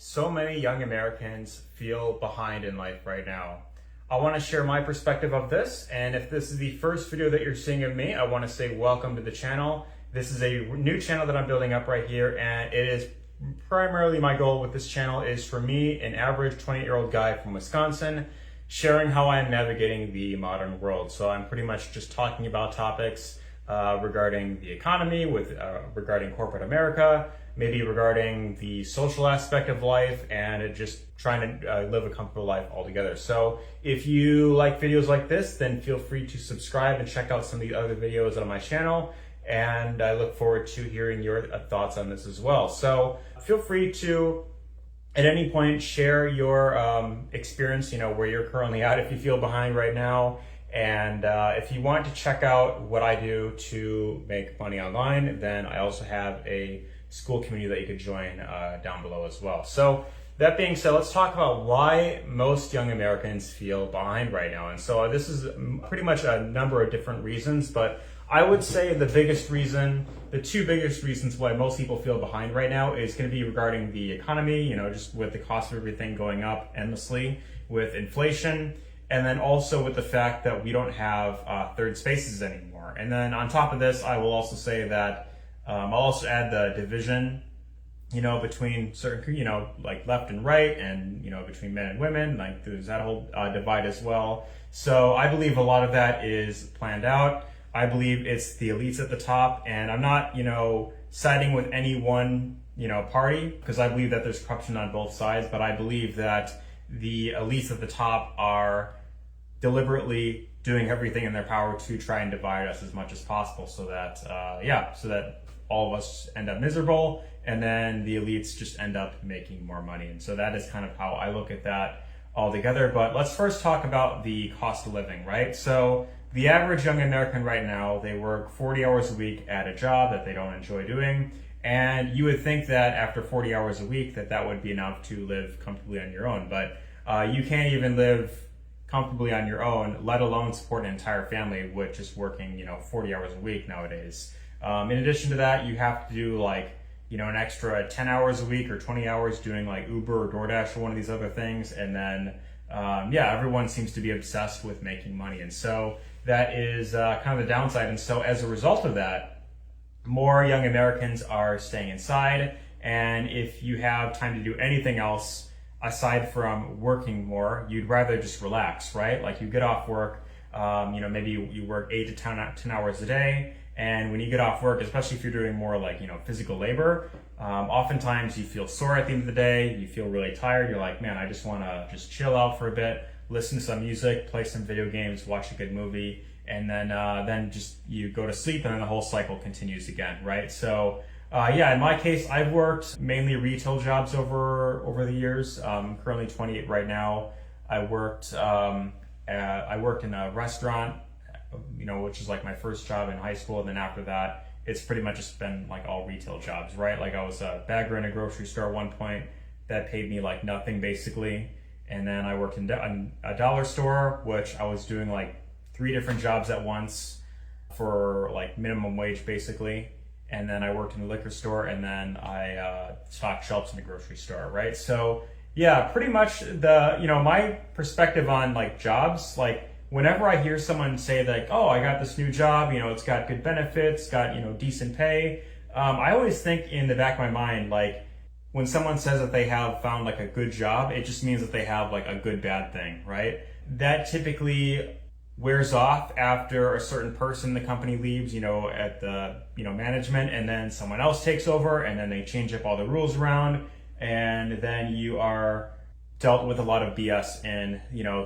So many young Americans feel behind in life right now. I want to share my perspective of this, and if this is the first video that you're seeing of me, I want to say welcome to the channel. This is a new channel that I'm building up right here, and it is primarily my goal with this channel is for me, an average 20-year-old guy from Wisconsin, sharing how I'm navigating the modern world. So I'm pretty much just talking about topics regarding the economy, regarding corporate America, maybe regarding the social aspect of life, and just trying to live a comfortable life altogether. So if you like videos like this, then feel free to subscribe and check out some of the other videos on my channel. And I look forward to hearing your thoughts on this as well. So feel free to, at any point, share your experience, where you're currently at, if you feel behind right now. And if you want to check out what I do to make money online, then I also have a school community that you could join down below as well. So that being said, let's talk about why most young Americans feel behind right now. And so this is pretty much a number of different reasons, but I would say the two biggest reasons why most people feel behind right now is going to be regarding the economy, just with the cost of everything going up endlessly with inflation. And then also with the fact that we don't have third spaces anymore. And then on top of this, I will also say that I'll also add the division, between certain, like left and right, and, between men and women, like there's that whole divide as well. So I believe a lot of that is planned out. I believe it's the elites at the top, and I'm not, siding with any one, party, because I believe that there's corruption on both sides, but I believe that the elites at the top are deliberately doing everything in their power to try and divide us as much as possible so that all of us end up miserable, and then the elites just end up making more money. And so that is kind of how I look at that altogether. But let's first talk about the cost of living, right? So the average young American right now, they work 40 hours a week at a job that they don't enjoy doing. And you would think that after 40 hours a week that would be enough to live comfortably on your own. But you can't even live comfortably on your own, let alone support an entire family with just working, 40 hours a week nowadays. In addition to that, you have to do an extra 10 hours a week or 20 hours doing like Uber or DoorDash or one of these other things. And then, everyone seems to be obsessed with making money. And so that is kind of the downside. And so as a result of that, more young Americans are staying inside. And if you have time to do anything else, aside from working more, you'd rather just relax, right? Like you get off work, maybe you work 8 to 10 hours a day. And when you get off work, especially if you're doing more like, physical labor, oftentimes you feel sore at the end of the day, you feel really tired. You're like, man, I just want to just chill out for a bit, listen to some music, play some video games, watch a good movie, and then just you go to sleep, and then the whole cycle continues again, right? So in my case, I've worked mainly retail jobs over the years. I'm currently 28 right now. I worked in a restaurant, which is like my first job in high school. And then after that, it's pretty much just been like all retail jobs, right? Like I was a bagger in a grocery store at one point that paid me like nothing basically. And then I worked in a dollar store, which I was doing like 3 different jobs at once for like minimum wage basically. And then I worked in a liquor store, and then I stocked shelves in a grocery store, right? So yeah, pretty much my perspective on like jobs, like whenever I hear someone say like, oh, I got this new job, it's got good benefits, got, decent pay. I always think in the back of my mind, like when someone says that they have found like a good job, it just means that they have like a good bad thing, right? That typically wears off after a certain person in the company leaves, at the, management, and then someone else takes over, and then they change up all the rules around, and then you are dealt with a lot of BS in,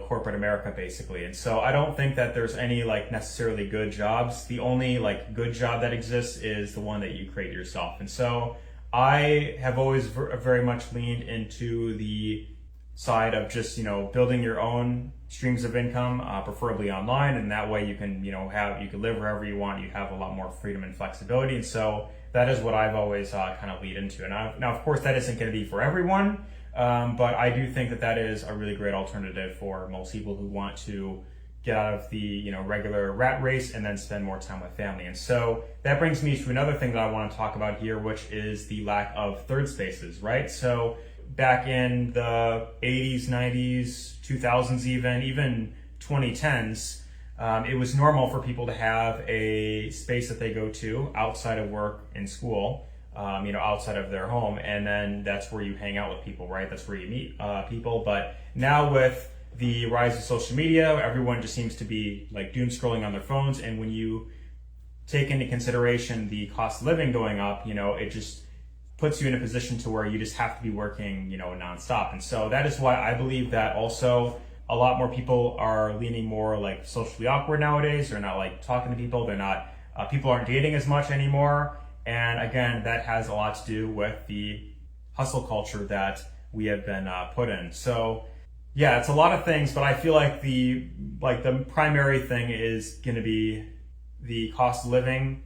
corporate America basically. And so I don't think that there's any like necessarily good jobs. The only like good job that exists is the one that you create yourself. And so I have always very much leaned into the side of just, building your own streams of income, preferably online. And that way you can, you can live wherever you want. You have a lot more freedom and flexibility. And so that is what I've always kind of lead into. And now, of course, that isn't going to be for everyone. But I do think that is a really great alternative for most people who want to get out of the regular rat race and then spend more time with family. And so that brings me to another thing that I want to talk about here, which is the lack of third spaces, right? So back in the 80s, 90s, 2000s, even 2010s, it was normal for people to have a space that they go to outside of work and school, outside of their home, and then that's where you hang out with people, right? That's where you meet people. But now with the rise of social media, everyone just seems to be like doom scrolling on their phones, and when you take into consideration the cost of living going up, it just puts you in a position to where you just have to be working, nonstop. And so that is why I believe that also a lot more people are leaning more like socially awkward nowadays. They're not like talking to people. They're not, people aren't dating as much anymore. And again, that has a lot to do with the hustle culture that we have been put in. So yeah, it's a lot of things, but I feel like the primary thing is going to be the cost of living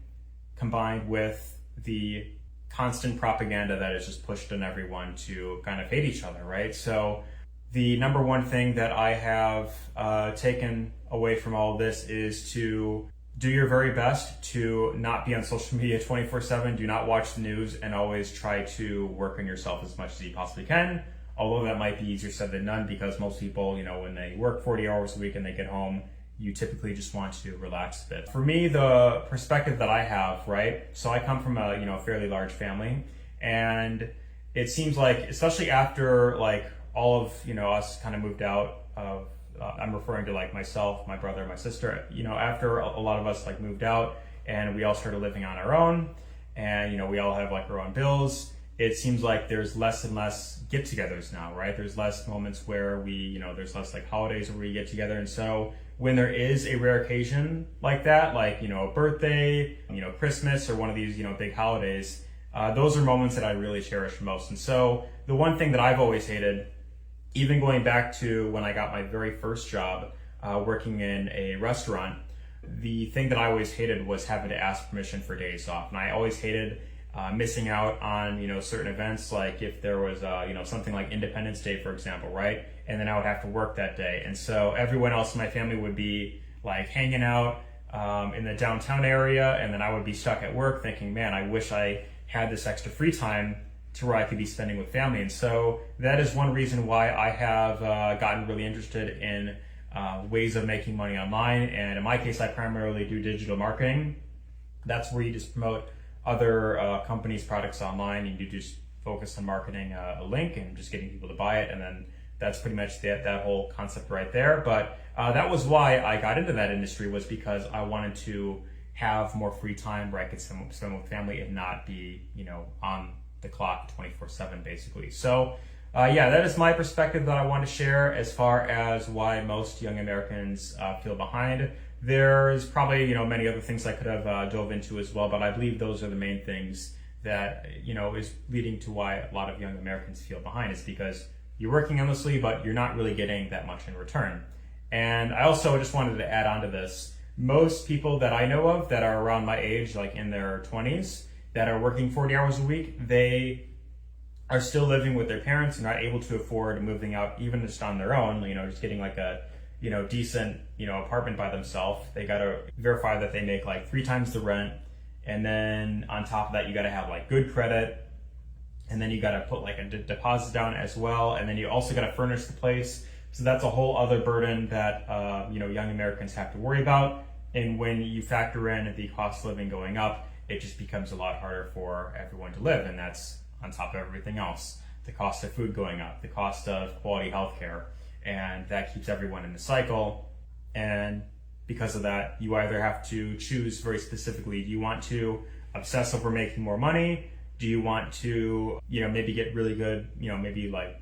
combined with the constant propaganda that is just pushed on everyone to kind of hate each other, right? So the number one thing that I have taken away from all of this is to do your very best to not be on social media 24/7. Do not watch the news, and always try to work on yourself as much as you possibly can. Although that might be easier said than done, because most people, when they work 40 hours a week and they get home, you typically just want to relax a bit. For me, the perspective that I have, right? So I come from a fairly large family, and it seems like, especially after like all of us kind of moved out of, I'm referring to like myself, my brother, my sister, after a lot of us like moved out and we all started living on our own, and we all have like our own bills, it seems like there's less and less get-togethers now, right? There's less moments where we, there's less like holidays where we get together. And so when there is a rare occasion like that, like, a birthday, Christmas, or one of these, big holidays, those are moments that I really cherish most. And so the one thing that I've always hated, even going back to when I got my very first job, working in a restaurant, the thing that I always hated was having to ask permission for days off. And I always hated missing out on, certain events, like if there was, something like Independence Day, for example, right? And then I would have to work that day. And so everyone else in my family would be like hanging out in the downtown area, and then I would be stuck at work thinking, man, I wish I had this extra free time to where I could be spending with family. And so that is one reason why I have gotten really interested in ways of making money online. And in my case, I primarily do digital marketing. That's where you just promote other companies' products online, and you just focus on marketing a link and just getting people to buy it. And then that's pretty much that whole concept right there. But that was why I got into that industry, was because I wanted to have more free time where I could spend with family and not be, on the clock 24/7 basically. So that is my perspective that I want to share as far as why most young Americans feel behind. There's probably, many other things I could have dove into as well, but I believe those are the main things that, is leading to why a lot of young Americans feel behind, is because you're working endlessly, but you're not really getting that much in return. And I also just wanted to add on to this. Most people that I know of that are around my age, like in their 20s, that are working 40 hours a week, they are still living with their parents and not able to afford moving out even just on their own, just getting like a, decent, apartment by themselves. They got to verify that they make like 3 times the rent. And then on top of that, you got to have like good credit. And then you got to put like a deposit down as well. And then you also got to furnish the place. So that's a whole other burden that, young Americans have to worry about. And when you factor in the cost of living going up, it just becomes a lot harder for everyone to live. And that's on top of everything else. The cost of food going up, the cost of quality healthcare, and that keeps everyone in the cycle. And because of that, you either have to choose very specifically, do you want to obsess over making more money? Do you want to, maybe get really good, maybe like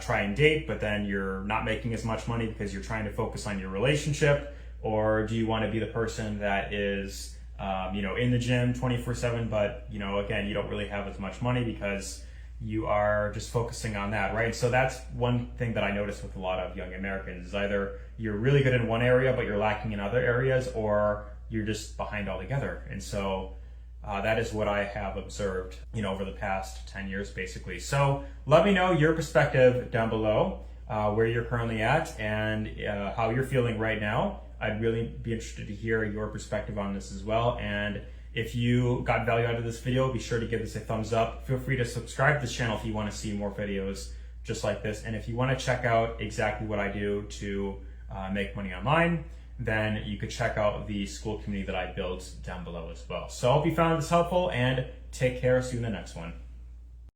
try and date, but then you're not making as much money because you're trying to focus on your relationship? Or do you want to be the person that is, in the gym 24/7, but, again, you don't really have as much money because you are just focusing on that, right? So that's one thing that I notice with a lot of young Americans, is either you're really good in one area, but you're lacking in other areas, or you're just behind altogether. And so that is what I have observed, over the past 10 years, basically. So let me know your perspective down below, where you're currently at and how you're feeling right now. I'd really be interested to hear your perspective on this as well. And If you got value out of this video, be sure to give this a thumbs up. Feel free to subscribe to this channel if you want to see more videos just like this. And if you want to check out exactly what I do to make money online, then you could check out the school community that I built down below as well. So I hope you found this helpful, and take care. See you in the next one.